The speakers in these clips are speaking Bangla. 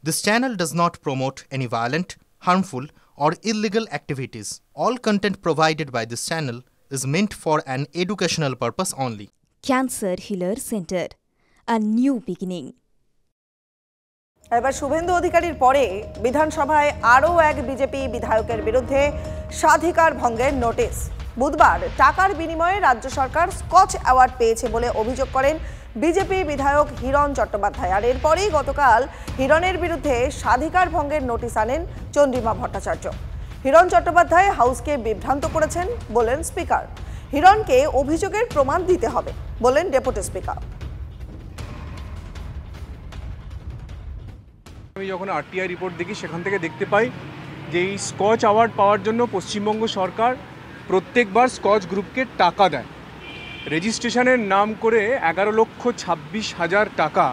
This channel does not promote any violent, harmful, or illegal activities. All content provided by this channel is meant for an educational purpose only. Cancer Healer Center, a new beginning. এবার শুভেন্দু অধিকারীর পরে বিধানসভায় আরও এক বিজেপি বিধায়কের বিরুদ্ধে স্বাধিকার ভঙ্গের নোটিশ। বুধবার টাকার বিনিময়ে রাজ্য সরকার স্কচ অ্যাওয়ার্ড পেয়েছে বলে অভিযোগ করেন বিজেপি বিধায়ক হিরণ চট্টোপাধ্যায়। আর এরপরেই গতকাল হিরণের বিরুদ্ধে স্বাধিকার ভঙ্গের নোটিশ আনেন চন্দ্রিমা ভট্টাচার্য। হিরণ চট্টোপাধ্যায় হাউসকে বিভ্রান্ত করেছেন বলেন স্পিকার। হিরণকে অভিযোগের প্রমাণ দিতে হবে বলেন ডেপুটি স্পিকার। আমি যখন আরটিআই রিপোর্ট দেখি সেখান থেকে দেখতে পাই যে এই স্কচ অ্যাওয়ার্ড পাওয়ার জন্য পশ্চিমবঙ্গ সরকার প্রত্যেকবার স্কচ গ্রুপকে টাকা দেয়। রেজিস্ট্রেশনের নাম করে 11,26,000 টাকা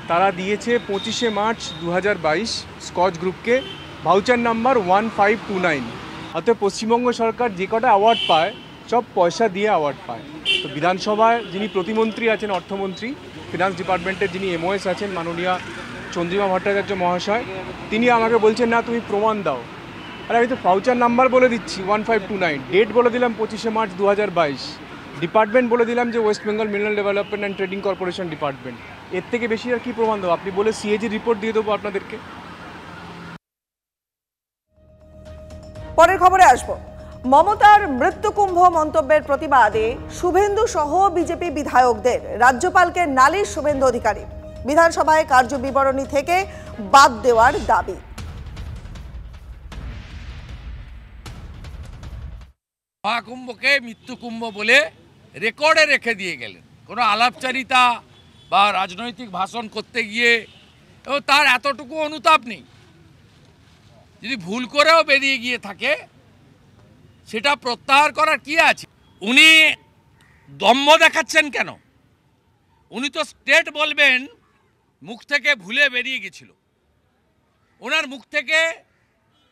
তারা দিয়েছে 25শে মার্চ 2022 স্কচ গ্রুপকে, ভাউচার নাম্বার 1529। অর্থাৎ পশ্চিমবঙ্গ সরকার যে কটা অ্যাওয়ার্ড পায় সব পয়সা দিয়ে অ্যাওয়ার্ড পায়। তো বিধানসভায় যিনি প্রতিমন্ত্রী আছেন, অর্থমন্ত্রী, ফিনান্স ডিপার্টমেন্টের যিনি এমওএস আছেন মাননীয়া চন্দ্রিমা ভট্টাচার্য মহাশয়, তিনি আমাকে বলছেন না তুমি প্রমাণ দাও। আর আমি তো ভাউচার নাম্বার বলে দিচ্ছি 1529, ডেট বলে দিলাম 25শে মার্চ 2022, ডিপার্টমেন্ট বলে দিলাম যে West Bengal mineral development and trading corporation department. এর থেকে বেশি আর কি প্রমাণ দেবো? আপনি বলে সিএজি রিপোর্ট দিয়ে দেবো আপনাদেরকে। পরের খবরে আসবো। মমতার মৃত্যুকুম্ভ মন্তব্যের প্রতিবাদে শুভেন্দু সহ বিজেপি বিধায়কদের রাজ্যপালকে নালিশ শুভেন্দু অধিকারী। বিধানসভায় কার্যবিবরণী থেকে বাদ দেওয়ার দাবি। মহাকুম্ভকে মৃত্যুকুম্ভ বলে রেকর্ডে রেখে দিয়ে গেলেন। কোনো আলাপচারিতা বা রাজনৈতিক ভাষণ করতে গিয়ে এবং তার এতটুকু অনুতাপ নেই। যদি ভুল করেও বেরিয়ে গিয়ে থাকে সেটা প্রত্যাহার করার কি আছে? উনি দম্ভ দেখাচ্ছেন কেন? উনি তো স্টেট বলবেন মুখ থেকে ভুলে বেরিয়ে গেছিল। ওনার মুখ থেকে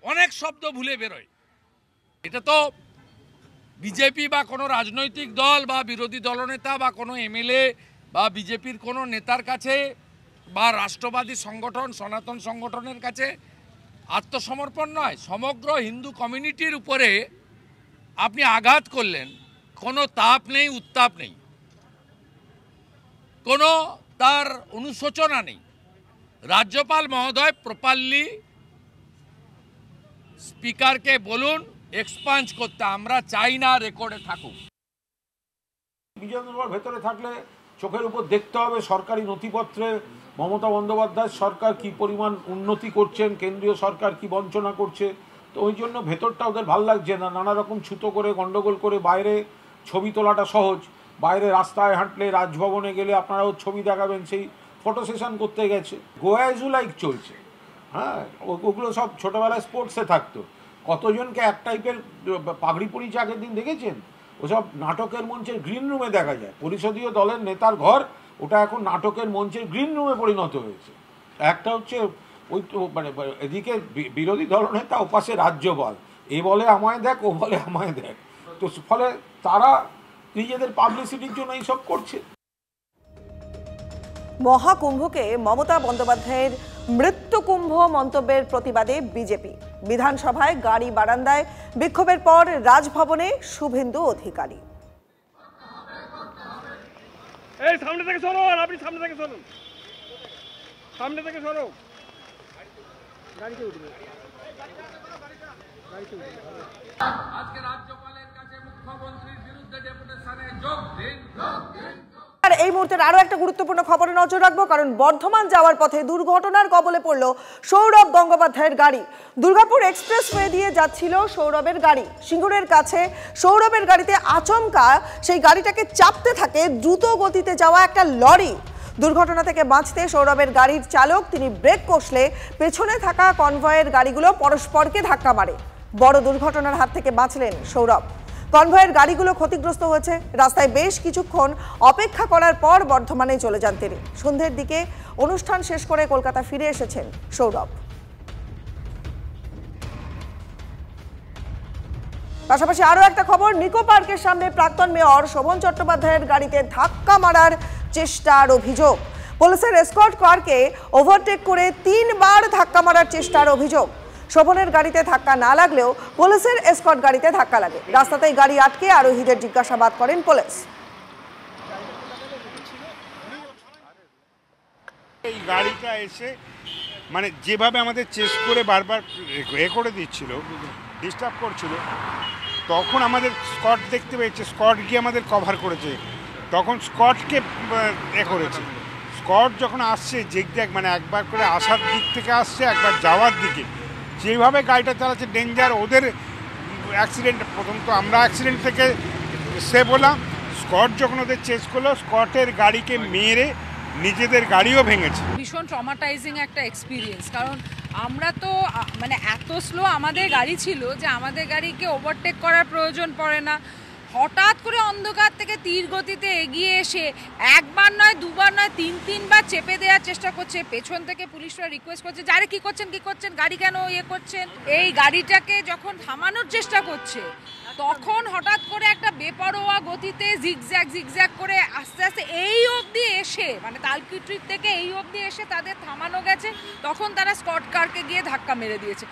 অনেক শব্দ ভুলে বেরোয়। এটা তো বিজেপি বা কোনো রাজনৈতিক দল বা বিরোধী দলনেতা বা কোনো এমএলএ বা বিজেপির কোনো নেতার কাছে বা রাষ্ট্রবাদী সংগঠন, সনাতন সংগঠনের কাছে আত্মসমর্পণ নয়। সমগ্র হিন্দু কমিউনিটির উপরে আপনি আঘাত করলেন। কোনো তাপ নেই, উত্তাপ নেই, কোনো তার অনুশোচনা নেই। রাজ্যপাল মহোদয় প্রপারলি স্পিকারকে বলুন এক্সপাঞ্জ করতে, আমরা চাই না রেকর্ডে থাকুক। বিজেপির ভেতরে থাকলে চোখের উপর দেখতে হবে সরকারি নথিপত্রে মমতা বন্দ্যোপাধ্যায় সরকার কি পরিমাণ উন্নতি করছেন, কেন্দ্রীয় সরকার কি বঞ্চনা করছে। তো ওই জন্য ভেতরটা ওদের ভাল লাগছে না। নানা রকম ছুতো করে গন্ডগোল করে বাইরে ছবি তোলাটা সহজ। বাইরে রাস্তায় হাঁটলে, রাজভবনে গেলে আপনারাও ছবি দেখাবেন, সেই ফটো সেশন করতে গেছে। গোয়াজু লাইক চলছে। হ্যাঁ, ওগুলো সব ছোটোবেলায় স্পোর্টসে থাকতো। কতজনকে এক টাইপের পাগড়ি পরিচয় আগের দিন দেখেছেন? ওসব নাটকের মঞ্চের গ্রিন রুমে দেখা যায়। পরিষদীয় দলের নেতার ঘর, ওটা এখন নাটকের মঞ্চের গ্রিন রুমে পরিণত হয়েছে। একটা হচ্ছে ওই তো মানে এদিকে বিরোধী দলনেতা, ওপাশে রাজ্যপাল, এ বলে আমায় দেখ, ও বলে আমায় দেখ। তো ফলে তারা নিজেদের পাবলিসিটির জন্য এইসব করছে। মহাকুম্ভকে মমতা বন্দ্যোপাধ্যায়ের মৃত্যুকুম্ভ মন্তব্যের প্রতিবাদে বিজেপি বিধানসভায় গাড়ি বারান্দায় বিক্ষোভের পর রাজভবনে শুভেন্দু অধিকারী। এই সামনে থেকে সরো, আপনি সামনে থেকে সরুন, সামনে থেকে সরো। গাড়িতে উঠবে, গাড়িতে উঠবে। আজকে রাজ্যপালের কাছে মুখ্যমন্ত্রীর বিরুদ্ধে ডেপুটেশনে যোগ দিন। আর এই মুহূর্তের আরো একটা গুরুত্বপূর্ণ খবরে নজর রাখবো, কারণ বর্ধমান যাওয়ার পথে দুর্ঘটনার কবলে পড়ল সৌরভ গঙ্গোপাধ্যায়ের গাড়ি। দুর্গাপুর এক্সপ্রেসওয়ে দিয়ে যাচ্ছিল সৌরভের গাড়ি। সিঙ্গুরের কাছে সৌরভের গাড়িতে আচমকা সেই গাড়িটাকে চাপতে থাকে দ্রুত গতিতে যাওয়া একটা লরি। দুর্ঘটনা থেকে বাঁচতে সৌরভের গাড়ির চালক তিনি ব্রেক কষলে পেছনে থাকা কনভয়ের গাড়িগুলো পরস্পরকে ধাক্কা মারে। বড় দুর্ঘটনার হাত থেকে বাঁচলেন সৌরভ। কনভয়ের গাড়িগুলো ক্ষতিগ্রস্ত হয়েছে। রাস্তায় বেশ কিছুক্ষণ অপেক্ষা করার পর বর্ধমানে চলে যান তিনি। সন্ধ্যের দিকে অনুষ্ঠান শেষ করে কলকাতা ফিরে এসেছেন সৌরভ। পাশাপাশি আরো একটা খবর, নিকো পার্কের সামনে প্রাক্তন মেয়র শোভন চট্টোপাধ্যায়ের গাড়িতে ধাক্কা মারার চেষ্টার অভিযোগ। পুলিশের এসকর্ট কারকে ওভারটেক করে 3 বার ধাক্কা মারার চেষ্টার অভিযোগ। শোভনের গাড়িতে ধাক্কা না লাগলেও পুলিশের এসকর্ট গাড়িতে ধাক্কা লাগে। রাস্তাতেই গাড়ি আটকে আরোহীদের জিজ্ঞাসাবাদ করেন পুলিশ। এই গাড়িটা এসে মানে যেভাবে আমাদের চেস করে বারবার করে দিচ্ছিল, ডিস্টার্ব করছিল, তখন আমাদের স্কট দেখতে পেয়েছে, স্কট গিয়ে আমাদের কভার করেছে, তখন স্কটকে করেছে। স্কট যখন আসছে জিগজ্যাগ মানে একবার করে আসার দিক থেকে আসছে, একবার যাওয়ার দিকে, যেভাবে গাড়িটা চালাচ্ছে ডেঞ্জার। ওদের অ্যাক্সিডেন্ট, প্রথম তো আমরা অ্যাক্সিডেন্ট থেকে সেভ হলাম, স্কট যখন ওদের চেস করলো স্কটের গাড়িকে মেরে নিজেদের গাড়িও ভেঙেছে। ভীষণ ট্রমাটাইজিং একটা এক্সপিরিয়েন্স, কারণ আমরা তো মানে এত স্লো আমাদের গাড়ি ছিল যে আমাদের গাড়িকে ওভারটেক করার প্রয়োজন পড়ে না। হঠাৎ করে অন্ধকার থেকে তীর গতিতে এগিয়ে এসে একবার নয়, দুবার নয়, 3-3বার চেপে দেওয়ার চেষ্টা করছে। পেছন থেকে পুলিশরা রিকোয়েস্ট করছে, যারে কি করছেন গাড়ি কেন করছেন। এই গাড়িটাকে যখন থামানোর চেষ্টা করছে তখন হঠাৎ করে একটা বেপরোয়া গতিতে জিগজ্যাগ করে আস্তে আস্তে এই অবধি এসে, মানে তালকিট্রির থেকে এই অবধি এসে তাদের থামানো গেছে। তখন তারা স্কট কারকে গিয়ে ধাক্কা মেরে দিয়েছে।